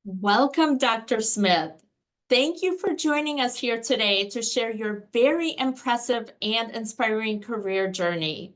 Welcome, Dr. Smith. Thank you for joining us here today to share your very impressive and inspiring career journey.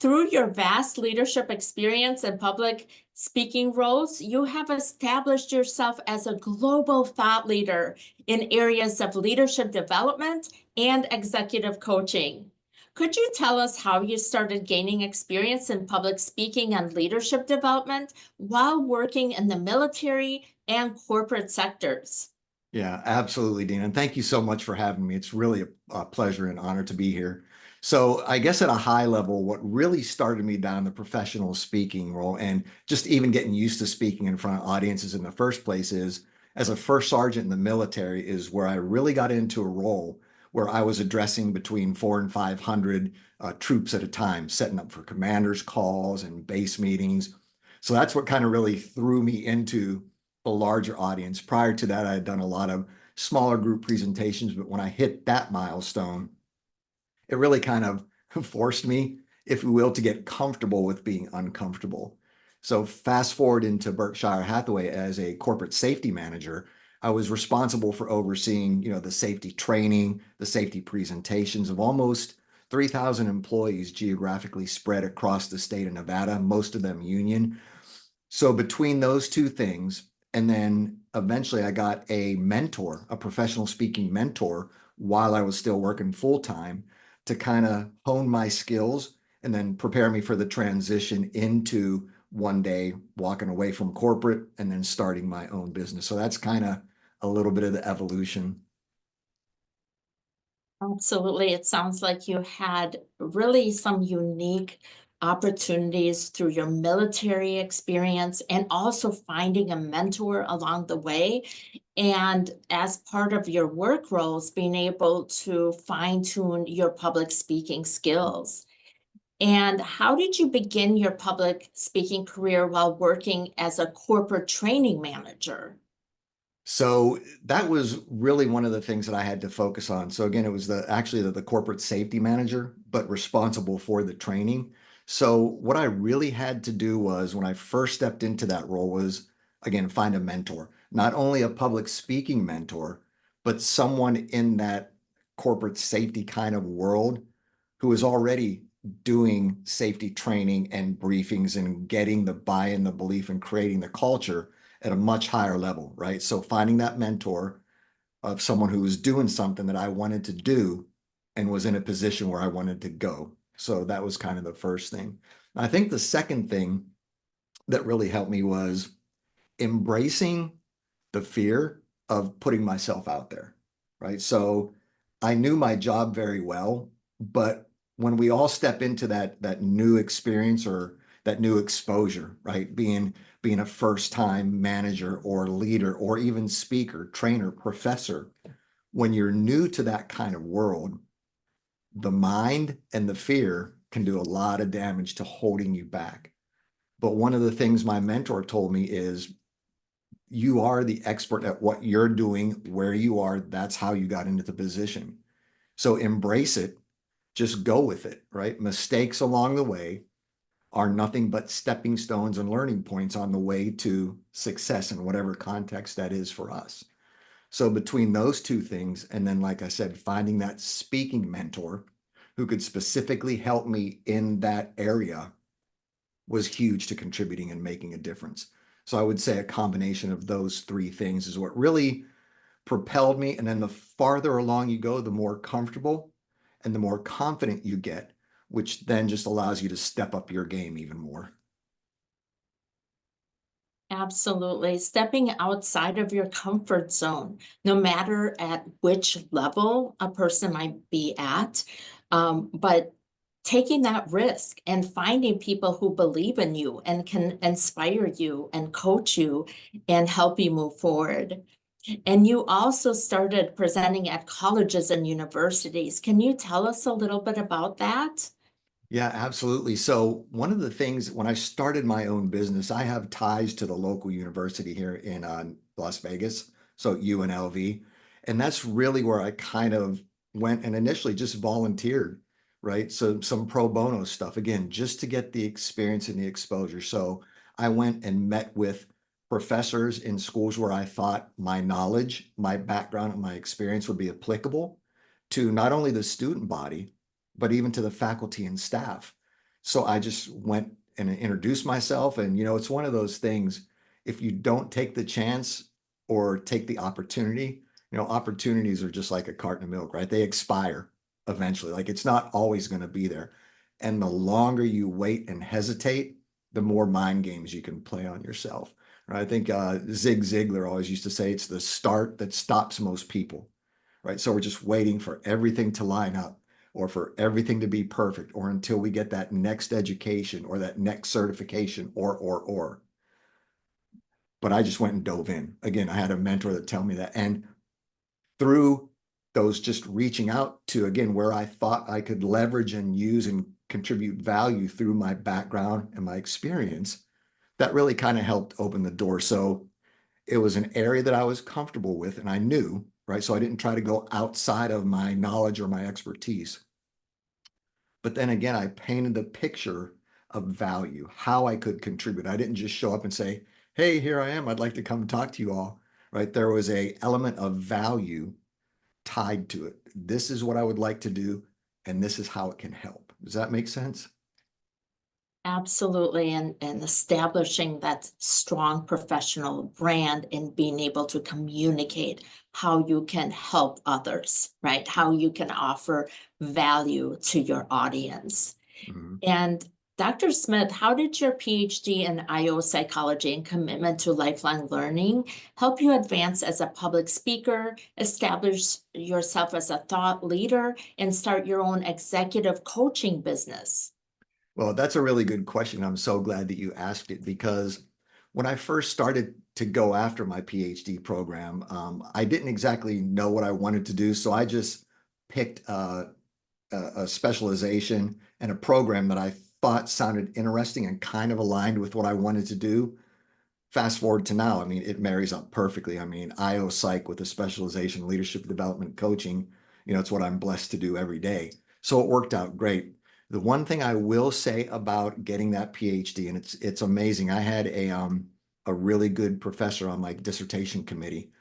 Through your vast leadership experience and public speaking roles, you have established yourself as a global thought leader in areas of leadership development and executive coaching. Could you tell us how you started gaining experience in public speaking and leadership development while working in the military and corporate sectors? Yeah, absolutely, Dean. And thank you so much for having me. It's really a pleasure and honor to be here. So, I guess at a high level, what really started me down the professional speaking role and just even getting used to speaking in front of audiences in the first place is as a first sergeant in the military, is where I really got into a role where I was addressing between 400 and 500 troops at a time, setting up for commanders' calls and base meetings. So, that's what kind of really threw me into a larger audience. Prior to that, I had done a lot of smaller group presentations, but when I hit that milestone, it really kind of forced me, if you will, to get comfortable with being uncomfortable. So fast forward into Berkshire Hathaway as a corporate safety manager, I was responsible for overseeing, the safety training, the safety presentations of almost 3,000 employees geographically spread across the state of Nevada, most of them union. So between those two things, and then eventually I got a mentor, a professional speaking mentor, while I was still working full time to kind of hone my skills and then prepare me for the transition into one day walking away from corporate and then starting my own business. So that's kind of a little bit of the evolution. Absolutely. It sounds like you had really some unique opportunities through your military experience and also finding a mentor along the way. And as part of your work roles, being able to fine tune your public speaking skills. And how did you begin your public speaking career while working as a corporate training manager? So that was really one of the things that I had to focus on. So again, it was actually the corporate safety manager, but responsible for the training. So what I really had to do was when I first stepped into that role was again find a mentor, not only a public speaking mentor, but someone in that corporate safety kind of world who is already doing safety training and briefings and getting the buy-in, the belief, and creating the culture at a much higher level, right? So finding that mentor of someone who was doing something that I wanted to do and was in a position where I wanted to go. So that was kind of the first thing. I think the second thing that really helped me was embracing the fear of putting myself out there, right? So I knew my job very well, but when we all step into that new experience or that new exposure, right? Being a first time manager or leader or even speaker, trainer, professor, when you're new to that kind of world, the mind and the fear can do a lot of damage to holding you back. But one of the things my mentor told me is you are the expert at what you're doing, where you are. That's how you got into the position. So embrace it, just go with it, right? Mistakes along the way are nothing but stepping stones and learning points on the way to success in whatever context that is for us. So between those two things, and then, like I said, finding that speaking mentor who could specifically help me in that area was huge to contributing and making a difference. So I would say a combination of those three things is what really propelled me. And then the farther along you go, the more comfortable and the more confident you get, which then just allows you to step up your game even more. Absolutely. Stepping outside of your comfort zone, no matter at which level a person might be at, but taking that risk and finding people who believe in you and can inspire you and coach you and help you move forward. And you also started presenting at colleges and universities. Can you tell us a little bit about that? Yeah, absolutely. So one of the things when I started my own business, I have ties to the local university here in Las Vegas, so UNLV, and that's really where I kind of went and initially just volunteered, right? So some pro bono stuff again, just to get the experience and the exposure. So I went and met with professors in schools where I thought my knowledge, my background, and my experience would be applicable to not only the student body, but even to the faculty and staff. So I just went and introduced myself. And, it's one of those things, if you don't take the chance or take the opportunity, opportunities are just like a carton of milk, right? They expire eventually. Like it's not always going to be there. And the longer you wait and hesitate, the more mind games you can play on yourself. Right? I think Zig Ziglar always used to say it's the start that stops most people. Right? So we're just waiting for everything to line up or for everything to be perfect or until we get that next education or that next certification or. But I just went and dove in. Again, I had a mentor that tell me that. And through those just reaching out to, again, where I thought I could leverage and use and contribute value through my background and my experience, that really kind of helped open the door. So it was an area that I was comfortable with and I knew, right? So I didn't try to go outside of my knowledge or my expertise. But then again, I painted the picture of value, how I could contribute. I didn't just show up and say, hey, here I am. I'd like to come talk to you all, right? There was a element of value tied to it. This is what I would like to do, and this is how it can help. Does that make sense? Absolutely. And establishing that strong professional brand and being able to communicate how you can help others, right? How you can offer value to your audience. Mhm. And Dr. Smith, how did your PhD in IO psychology and commitment to lifelong learning help you advance as a public speaker, establish yourself as a thought leader, and start your own executive coaching business? Well, that's a really good question. I'm so glad that you asked it because when I first started to go after my PhD program, I didn't exactly know what I wanted to do. So I just picked a specialization and a program that I thought sounded interesting and kind of aligned with what I wanted to do. Fast forward to now, I mean, it marries up perfectly. I mean, IO Psych with a specialization in leadership development coaching, it's what I'm blessed to do every day. So it worked out great. The one thing I will say about getting that PhD, and it's amazing. I had a really good professor on my dissertation committee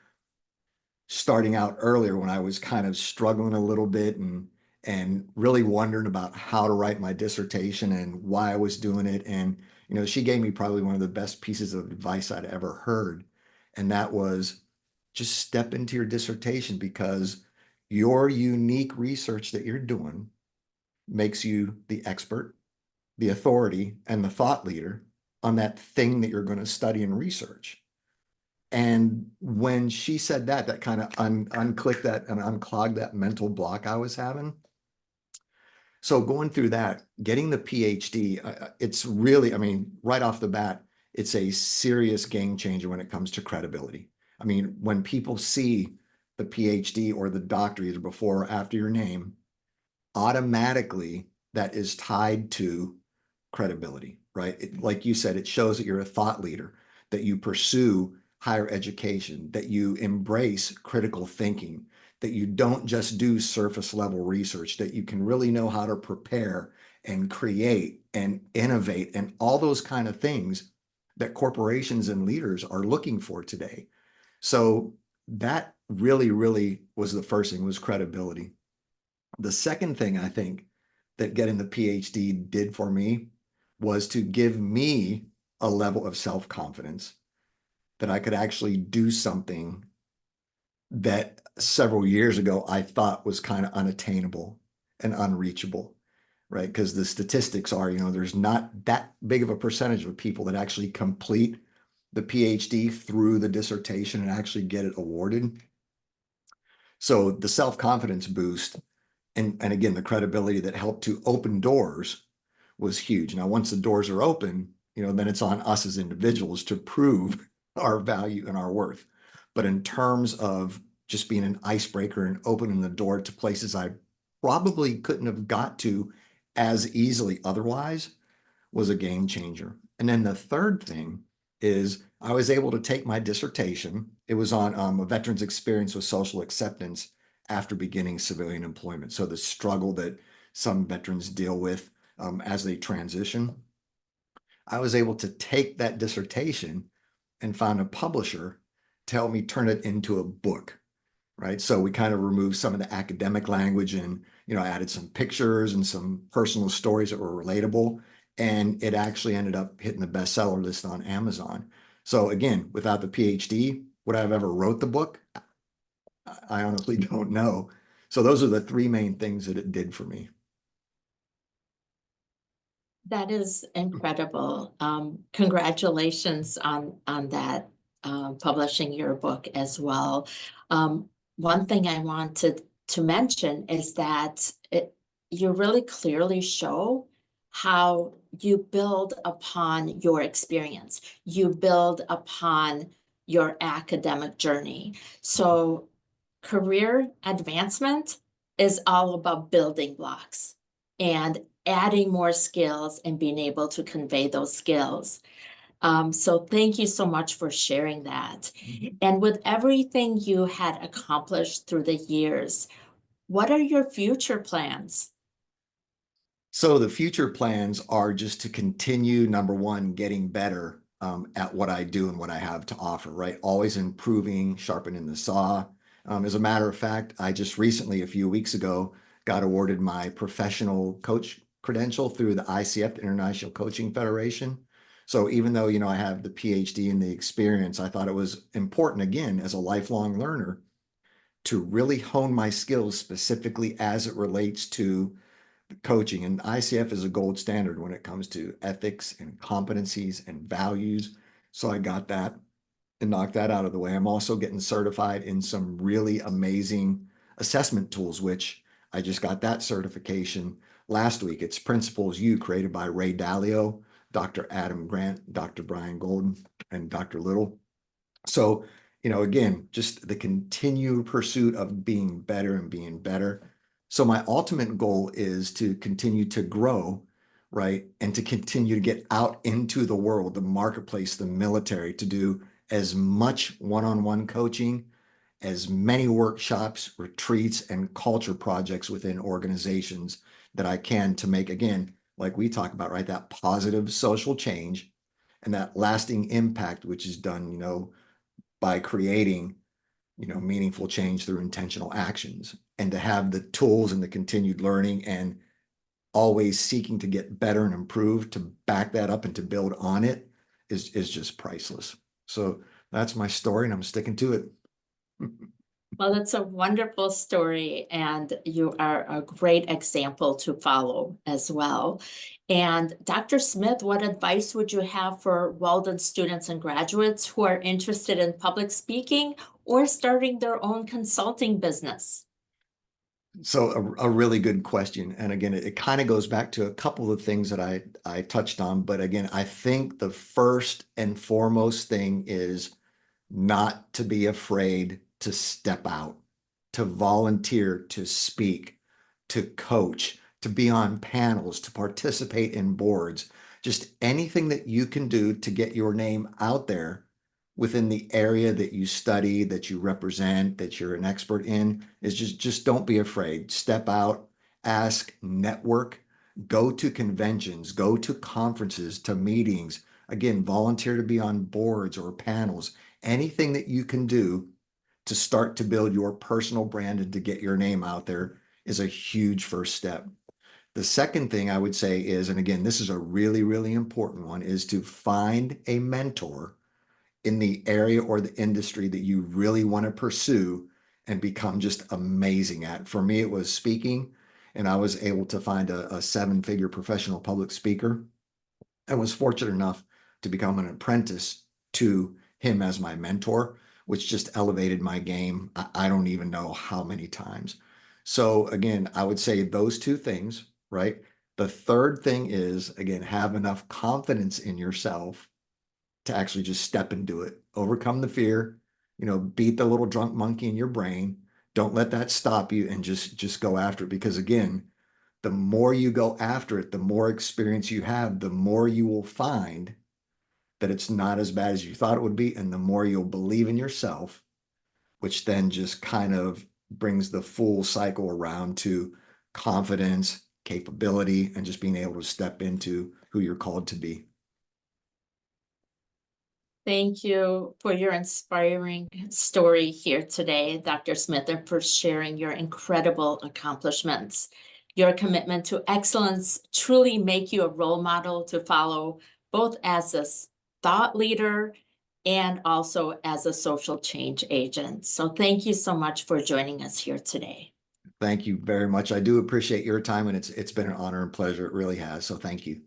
starting out earlier when I was kind of struggling a little bit and really wondering about how to write my dissertation and why I was doing it. And she gave me probably one of the best pieces of advice I'd ever heard, and that was just step into your dissertation because your unique research that you're doing makes you the expert, the authority, and the thought leader on that thing that you're going to study and research. And when she said that, that kind of unclicked that and unclogged that mental block I was having. So going through that, getting the PhD, it's really, I mean, right off the bat, it's a serious game changer when it comes to credibility. I mean, when people see the PhD or the doctorate either before or after your name, automatically that is tied to credibility, right? Like you said, it shows that you're a thought leader, that you pursue higher education, that you embrace critical thinking, that you don't just do surface level research, that you can really know how to prepare and create and innovate and all those kind of things that corporations and leaders are looking for today. So that really, really was the first thing was credibility. The second thing I think that getting the PhD did for me was to give me a level of self-confidence that I could actually do something that several years ago I thought was kind of unattainable and unreachable, right? Because the statistics are, there's not that big of a percentage of people that actually complete the PhD through the dissertation and actually get it awarded. So the self-confidence boost and again, the credibility that helped to open doors was huge. Now, once the doors are open, then it's on us as individuals to prove our value and our worth. But in terms of just being an icebreaker and opening the door to places I probably couldn't have got to as easily otherwise was a game changer. And then the third thing is I was able to take my dissertation. It was on a veteran's experience with social acceptance after beginning civilian employment. So the struggle that some veterans deal with as they transition. I was able to take that dissertation and found a publisher to help me turn it into a book, right? So we kind of removed some of the academic language and, added some pictures and some personal stories that were relatable. And it actually ended up hitting the bestseller list on Amazon. So again, without the PhD, would I have ever wrote the book? I honestly don't know. So those are the three main things that it did for me. That is incredible. Congratulations on that, publishing your book as well. One thing I wanted to mention is that you really clearly show how you build upon your experience. You build upon your academic journey. So career advancement is all about building blocks and adding more skills and being able to convey those skills. So thank you so much for sharing that. And with everything you had accomplished through the years, what are your future plans? So the future plans are just to continue, number one, getting better at what I do and what I have to offer, right? Always improving, sharpening the saw. As a matter of fact, I just recently, a few weeks ago, got awarded my professional coach credential through the ICF, the International Coaching Federation. So even though, I have the PhD and the experience, I thought it was important, again, as a lifelong learner, to really hone my skills specifically as it relates to coaching. And ICF is a gold standard when it comes to ethics and competencies and values. So I got that and knocked that out of the way. I'm also getting certified in some really amazing assessment tools, which I just got that certification last week. It's Principles U, created by Ray Dalio, Dr. Adam Grant, Dr. Brian Golden, and Dr. Little. So, again, just the continued pursuit of being better and being better. So my ultimate goal is to continue to grow, right? And to continue to get out into the world, the marketplace, the military, to do as much one-on-one coaching, as many workshops, retreats, and culture projects within organizations that I can to make, again, like we talk about, right? That positive social change and that lasting impact, which is done, by creating, meaningful change through intentional actions, and to have the tools and the continued learning and always seeking to get better and improve to back that up and to build on it is just priceless. So that's my story and I'm sticking to it. Well, it's a wonderful story, and you are a great example to follow as well. And Dr. Smith, what advice would you have for Walden students and graduates who are interested in public speaking or starting their own consulting business? So a really good question. And again, it kind of goes back to a couple of things that I touched on. But again, I think the first and foremost thing is not to be afraid to step out, to volunteer, to speak, to coach, to be on panels, to participate in boards, just anything that you can do to get your name out there within the area that you study, that you represent, that you're an expert in, is just don't be afraid. Step out, ask, network, go to conventions, go to conferences, to meetings. Again, volunteer to be on boards or panels. Anything that you can do to start to build your personal brand and to get your name out there is a huge first step. The second thing I would say is, and again, this is a really, really important one, is to find a mentor in the area or the industry that you really want to pursue and become just amazing at. For me, it was speaking, and I was able to find a seven-figure professional public speaker. I was fortunate enough to become an apprentice to him as my mentor, which just elevated my game. I don't even know how many times. So again, I would say those two things, right? The third thing is, again, have enough confidence in yourself to actually just step and do it. Overcome the fear, beat the little drunk monkey in your brain. Don't let that stop you and just go after it. Because again, the more you go after it, the more experience you have, the more you will find that it's not as bad as you thought it would be. And the more you'll believe in yourself, which then just kind of brings the full cycle around to confidence, capability, and just being able to step into who you're called to be. Thank you for your inspiring story here today, Dr. Smith, and for sharing your incredible accomplishments. Your commitment to excellence truly make you a role model to follow, both as a thought leader and also as a social change agent. So thank you so much for joining us here today. Thank you very much. I do appreciate your time, and it's been an honor and pleasure. It really has. So thank you.